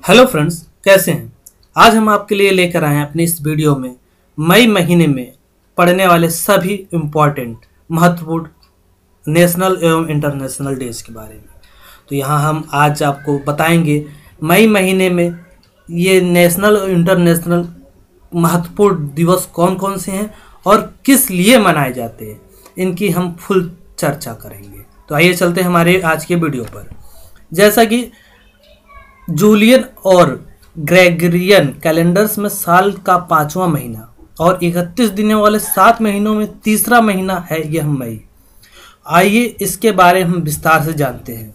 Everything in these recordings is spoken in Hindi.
हेलो फ्रेंड्स, कैसे हैं। आज हम आपके लिए लेकर आए हैं अपनी इस वीडियो में मई महीने में पड़ने वाले सभी इम्पॉर्टेंट महत्वपूर्ण नेशनल एवं इंटरनेशनल डेज के बारे में। तो यहाँ हम आज आपको बताएंगे मई महीने में ये नेशनल और इंटरनेशनल महत्वपूर्ण दिवस कौन कौन से हैं और किस लिए मनाए जाते हैं, इनकी हम फुल चर्चा करेंगे। तो आइए चलते हैं हमारे आज के वीडियो पर। जैसा कि जूलियन और ग्रेगरियन कैलेंडर्स में साल का 5वां महीना और 31 दिनों वाले 7 महीनों में तीसरा महीना है यह मई। आइए इसके बारे में हम विस्तार से जानते हैं।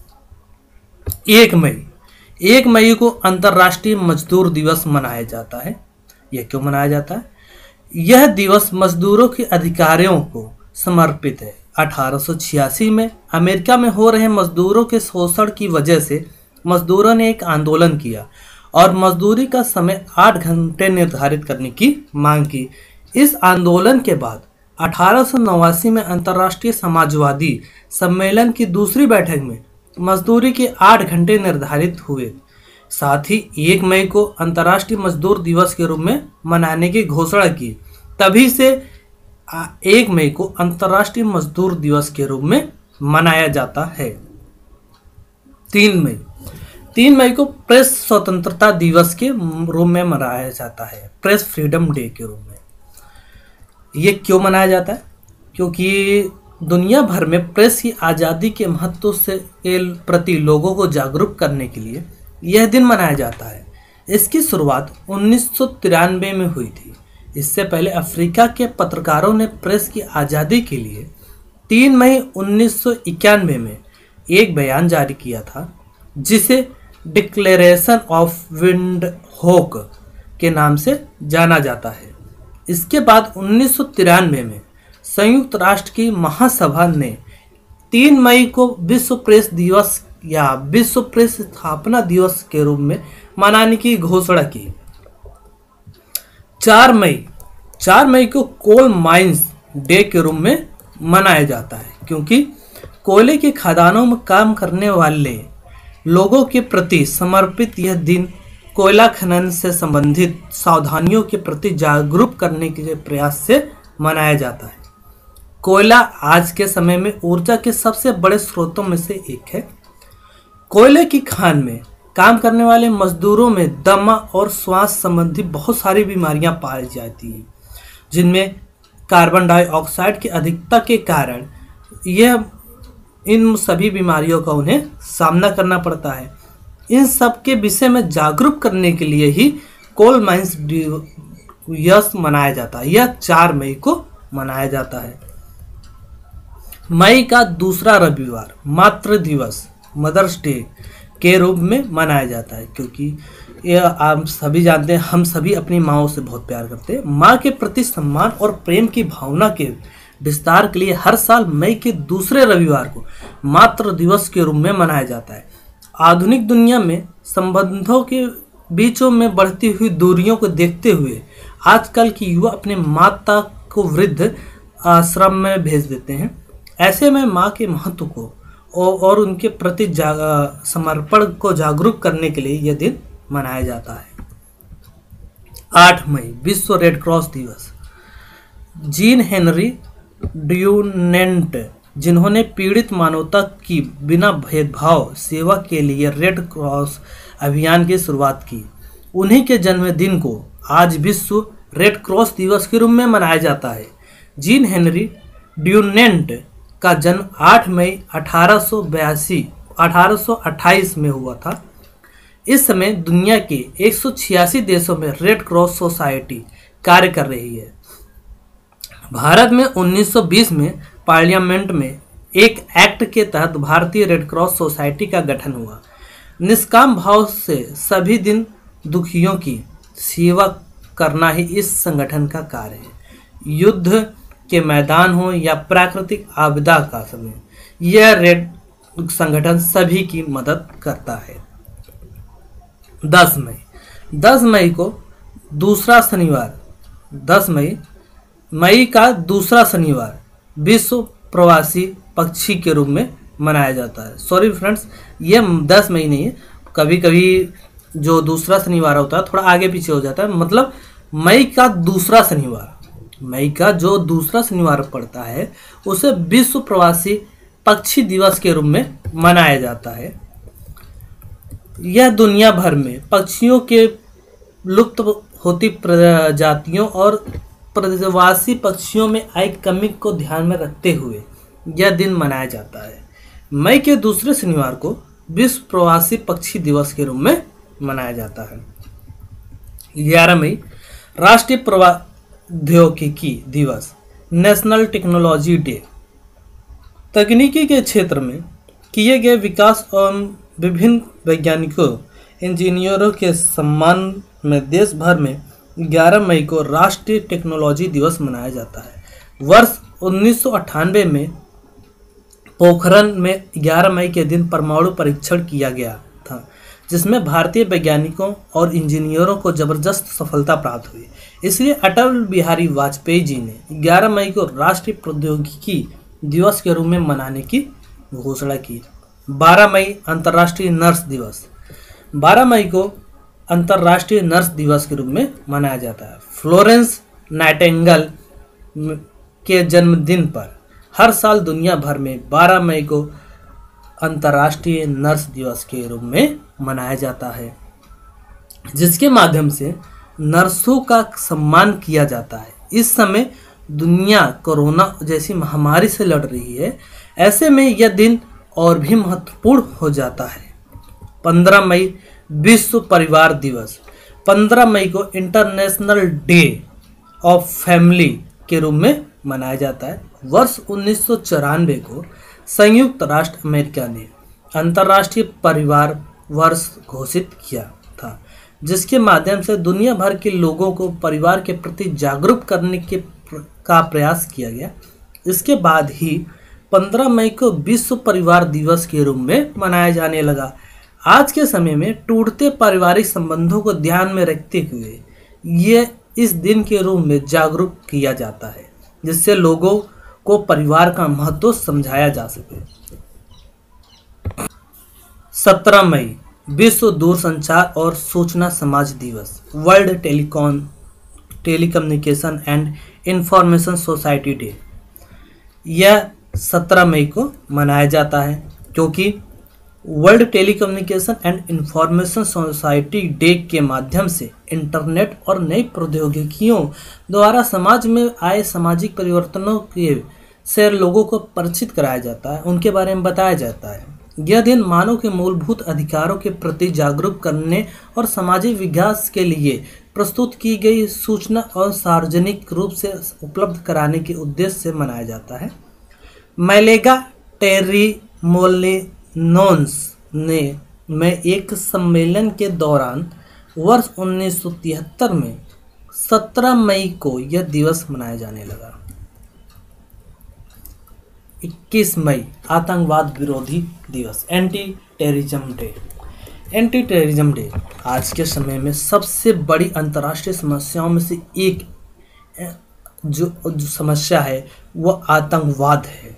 1 मई को अंतर्राष्ट्रीय मजदूर दिवस मनाया जाता है। यह क्यों मनाया जाता है? यह दिवस मजदूरों के अधिकारों को समर्पित है। 1886 में अमेरिका में हो रहे मजदूरों के शोषण की वजह से मजदूरों ने एक आंदोलन किया और मजदूरी का समय 8 घंटे निर्धारित करने की मांग की। इस आंदोलन के बाद 1889 में अंतर्राष्ट्रीय समाजवादी सम्मेलन की दूसरी बैठक में मजदूरी के 8 घंटे निर्धारित हुए। साथ ही 1 मई को अंतर्राष्ट्रीय मजदूर दिवस के रूप में मनाने की घोषणा की। तभी से 1 मई को अंतर्राष्ट्रीय मजदूर दिवस के रूप में मनाया जाता है। 3 मई को प्रेस स्वतंत्रता दिवस के रूप में मनाया जाता है, प्रेस फ्रीडम डे के रूप में। ये क्यों मनाया जाता है? क्योंकि दुनिया भर में प्रेस की आज़ादी के महत्व से प्रति लोगों को जागरूक करने के लिए यह दिन मनाया जाता है। इसकी शुरुआत 1993 में हुई थी। इससे पहले अफ्रीका के पत्रकारों ने प्रेस की आज़ादी के लिए 3 मई 1991 में एक बयान जारी किया था, जिसे डिक्लेरेशन ऑफ विंडहोक के नाम से जाना जाता है। इसके बाद 1993 में संयुक्त राष्ट्र की महासभा ने 3 मई को विश्व प्रेस दिवस या विश्व प्रेस स्थापना दिवस के रूप में मनाने की घोषणा की। 4 मई को कोल माइंस डे के रूप में मनाया जाता है, क्योंकि कोयले के खदानों में काम करने वाले लोगों के प्रति समर्पित यह दिन कोयला खनन से संबंधित सावधानियों के प्रति जागरूक करने के प्रयास से मनाया जाता है। कोयला आज के समय में ऊर्जा के सबसे बड़े स्रोतों में से एक है। कोयले की खान में काम करने वाले मजदूरों में दमा और श्वास संबंधी बहुत सारी बीमारियां पाई जाती हैं, जिनमें कार्बन डाइऑक्साइड की अधिकता के कारण इन सभी बीमारियों का उन्हें सामना करना पड़ता है। इन सब के विषय में जागरूक करने के लिए ही कोल माइंस दिवस मनाया जाता है। यह 4 मई को मनाया जाता है। मई का दूसरा रविवार मातृ दिवस, मदर्स डे के रूप में मनाया जाता है, क्योंकि यह आप सभी जानते हैं, हम सभी अपनी माँओं से बहुत प्यार करते हैं। माँ के प्रति सम्मान और प्रेम की भावना के विस्तार के लिए हर साल मई के दूसरे रविवार को मातृ दिवस के रूप में मनाया जाता है। आधुनिक दुनिया में संबंधों के बीचों में बढ़ती हुई दूरियों को देखते हुए आजकल की युवा अपने माता को वृद्ध आश्रम में भेज देते हैं। ऐसे में माँ के महत्व को और उनके प्रति समर्पण को जागरूक करने के लिए यह दिन मनाया जाता है। 8 मई विश्व रेड क्रॉस दिवस। जीन हेनरी ड्यूनेंट, जिन्होंने पीड़ित मानवता की बिना भेदभाव सेवा के लिए रेड क्रॉस अभियान की शुरुआत की, उन्हीं के जन्मदिन को आज विश्व रेड क्रॉस दिवस के रूप में मनाया जाता है। जीन हेनरी ड्यूनेंट का जन्म 8 मई 1828 में हुआ था। इस समय दुनिया के 186 देशों में रेड क्रॉस सोसाइटी कार्य कर रही है। भारत में 1920 में पार्लियामेंट में एक एक्ट के तहत भारतीय रेड क्रॉस सोसाइटी का गठन हुआ। निष्काम भाव से सभी दिन दुखियों की सेवा करना ही इस संगठन का कार्य है। युद्ध के मैदान हो या प्राकृतिक आपदा का समय, यह रेड संगठन सभी की मदद करता है। 10 मई को दूसरा शनिवार, 10 मई का दूसरा शनिवार विश्व प्रवासी पक्षी के रूप में मनाया जाता है। सॉरी फ्रेंड्स, ये 10 मई नहीं है, कभी कभी जो दूसरा शनिवार होता है थोड़ा आगे पीछे हो जाता है, मतलब मई का दूसरा शनिवार, मई का जो दूसरा शनिवार पड़ता है उसे विश्व प्रवासी पक्षी दिवस के रूप में मनाया जाता है। यह दुनिया भर में पक्षियों के लुप्त होती प्रजातियों और प्रवासी पक्षियों में आई कमी को ध्यान में रखते हुए यह दिन मनाया जाता है। मई के दूसरे शनिवार को विश्व प्रवासी पक्षी दिवस के रूप में मनाया जाता है। 11 मई राष्ट्रीय प्रौद्योगिकी दिवस, नेशनल टेक्नोलॉजी डे। तकनीकी के क्षेत्र में किए गए विकास और विभिन्न वैज्ञानिकों इंजीनियरों के सम्मान में देश भर में 11 मई को राष्ट्रीय टेक्नोलॉजी दिवस मनाया जाता है। वर्ष 1998 में पोखरण में 11 मई के दिन परमाणु परीक्षण किया गया था, जिसमें भारतीय वैज्ञानिकों और इंजीनियरों को जबरदस्त सफलता प्राप्त हुई। इसलिए अटल बिहारी वाजपेयी जी ने 11 मई को राष्ट्रीय प्रौद्योगिकी दिवस के रूप में मनाने की घोषणा की। 12 मई अंतर्राष्ट्रीय नर्स दिवस। 12 मई को अंतर्राष्ट्रीय नर्स दिवस के रूप में मनाया जाता है। फ्लोरेंस नाइटिंगेल के जन्मदिन पर हर साल दुनिया भर में 12 मई को अंतर्राष्ट्रीय नर्स दिवस के रूप में मनाया जाता है, जिसके माध्यम से नर्सों का सम्मान किया जाता है। इस समय दुनिया कोरोना जैसी महामारी से लड़ रही है, ऐसे में यह दिन और भी महत्वपूर्ण हो जाता है। 15 मई विश्व परिवार दिवस। 15 मई को इंटरनेशनल डे ऑफ फैमिली के रूप में मनाया जाता है। वर्ष 1994 को संयुक्त राष्ट्र अमेरिका ने अंतर्राष्ट्रीय परिवार वर्ष घोषित किया था, जिसके माध्यम से दुनिया भर के लोगों को परिवार के प्रति जागरूक करने का प्रयास किया गया। इसके बाद ही 15 मई को विश्व परिवार दिवस के रूप में मनाया जाने लगा। आज के समय में टूटते पारिवारिक संबंधों को ध्यान में रखते हुए ये इस दिन के रूप में जागरूक किया जाता है, जिससे लोगों को परिवार का महत्व समझाया जा सके। 17 मई विश्व दूरसंचार और सूचना समाज दिवस, world telecommunication and information society day. यह 17 मई को मनाया जाता है क्योंकि world telecommunication and information society day के माध्यम से इंटरनेट और नई प्रौद्योगिकियों द्वारा समाज में आए सामाजिक परिवर्तनों के से लोगों को परिचित कराया जाता है, उनके बारे में बताया जाता है। यह दिन मानव के मूलभूत अधिकारों के प्रति जागरूक करने और सामाजिक विकास के लिए प्रस्तुत की गई सूचना और सार्वजनिक रूप से उपलब्ध कराने के उद्देश्य से मनाया जाता है। मैलेगा टेरिमोलिनोस ने में एक सम्मेलन के दौरान वर्ष 1973 में 17 मई को यह दिवस मनाया जाने लगा। 21 मई आतंकवाद विरोधी दिवस, anti terrorism day. Anti terrorism day आज के समय में सबसे बड़ी अंतर्राष्ट्रीय समस्याओं में से एक जो समस्या है वह आतंकवाद है,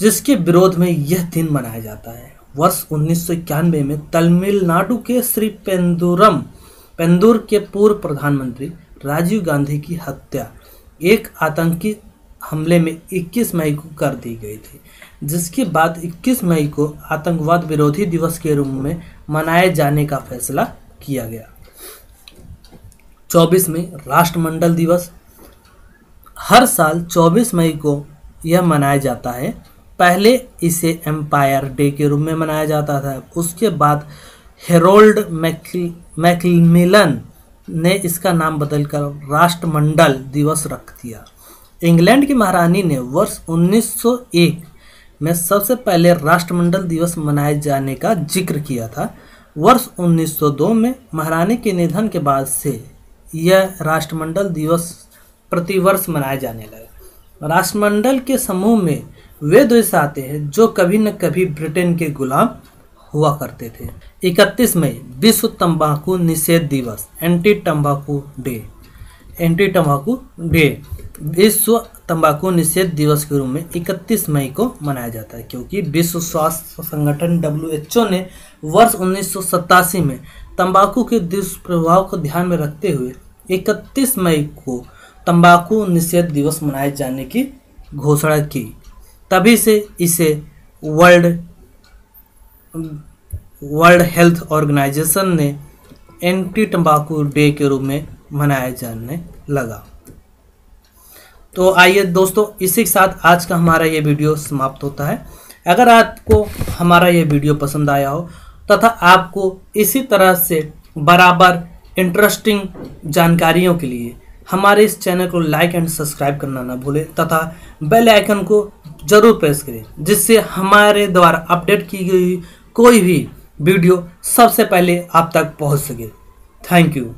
जिसके विरोध में यह दिन मनाया जाता है। वर्ष 1991 में तमिलनाडु के श्री पेंदूर के पूर्व प्रधानमंत्री राजीव गांधी की हत्या एक आतंकी हमले में 21 मई को कर दी गई थी, जिसके बाद 21 मई को आतंकवाद विरोधी दिवस के रूप में मनाए जाने का फैसला किया गया। 24 मई राष्ट्रमंडल दिवस। हर साल 24 मई को यह मनाया जाता है। पहले इसे एम्पायर डे के रूप में मनाया जाता था, उसके बाद हेरोल्ड मैकमिलन ने इसका नाम बदलकर राष्ट्रमंडल दिवस रख दिया। इंग्लैंड की महारानी ने वर्ष 1901 में सबसे पहले राष्ट्रमंडल दिवस मनाए जाने का जिक्र किया था। वर्ष 1902 में महारानी के निधन के बाद से यह राष्ट्रमंडल दिवस प्रतिवर्ष मनाए जाने लगा। राष्ट्रमंडल के समूह में वे देश आते हैं जो कभी न कभी ब्रिटेन के गुलाम हुआ करते थे। 31 मई विश्व तंबाकू निषेध दिवस, एंटी तंबाकू डे। विश्व तंबाकू निषेध दिवस के रूप में 31 मई को मनाया जाता है, क्योंकि विश्व स्वास्थ्य संगठन WHO ने वर्ष 1987 में तंबाकू के दुष्प्रभाव को ध्यान में रखते हुए 31 मई को तंबाकू निषेध दिवस मनाए जाने की घोषणा की। तभी से इसे वर्ल्ड हेल्थ ऑर्गेनाइजेशन ने एंटी तंबाकू डे के रूप में मनाया जाने लगा। तो आइए दोस्तों, इसी के साथ आज का हमारा ये वीडियो समाप्त होता है। अगर आपको हमारा ये वीडियो पसंद आया हो तथा आपको इसी तरह से बराबर इंटरेस्टिंग जानकारियों के लिए हमारे इस चैनल को लाइक एंड सब्सक्राइब करना ना भूलें तथा बेल आइकन को जरूर प्रेस करें, जिससे हमारे द्वारा अपडेट की गई कोई भी वीडियो सबसे पहले आप तक पहुंच सके। Thank you.